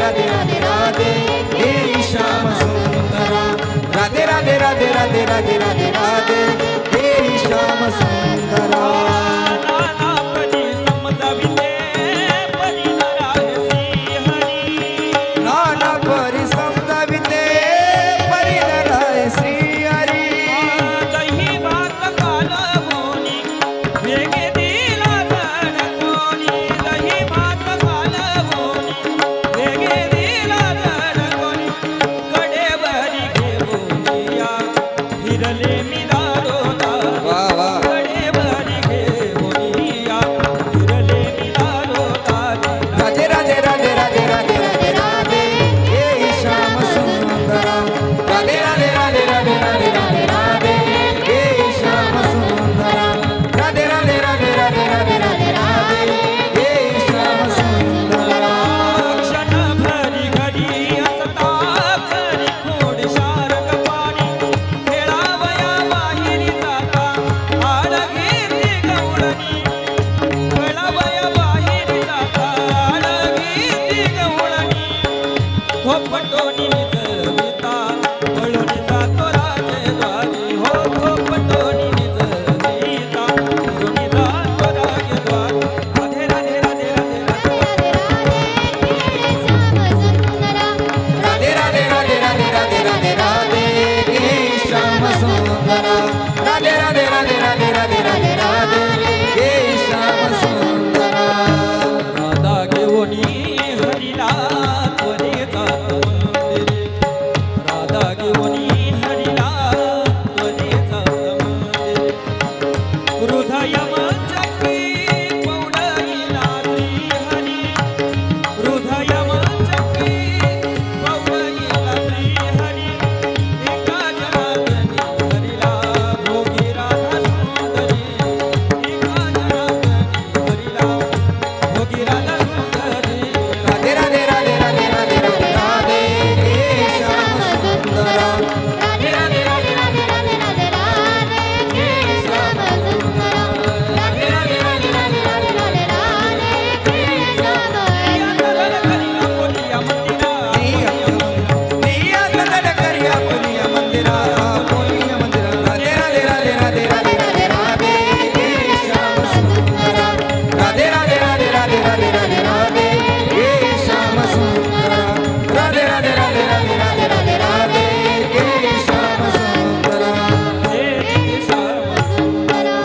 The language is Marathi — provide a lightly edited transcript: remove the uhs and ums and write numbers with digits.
राधे राधे राधे हे श्याम सुंदरा राधे राधे राधे राधे राधे राधे राधे हे श्याम सुंदरा नाना परी समजाविते परिणराय श्री हरी दही भात कालवोनी वेगे दिला जडकोनी दही भात कालवोनी वेगे दिला जडकोनी कडेवरी घेऊनिया फिरले मी दारोदार वाह वाह कडेवरी घेऊनिया फिरले मी दारोदार राधे राधे राधे राधे राधे राधे राधे हे श्याम सुंदरा राधे राधे राधे राधे राधे राधे राधे हे श्याम सुंदरा राधे राधे राधे राधे राधे राधे राधे हे श्याम सुंदरा क्षण भरी घडी असता खरी खोड शारद पाणी खेळावया बाहेरी जाता आडगीती गवळणी खेळावया बाहेरी जाता आडगीती गवळणी थोपटोनी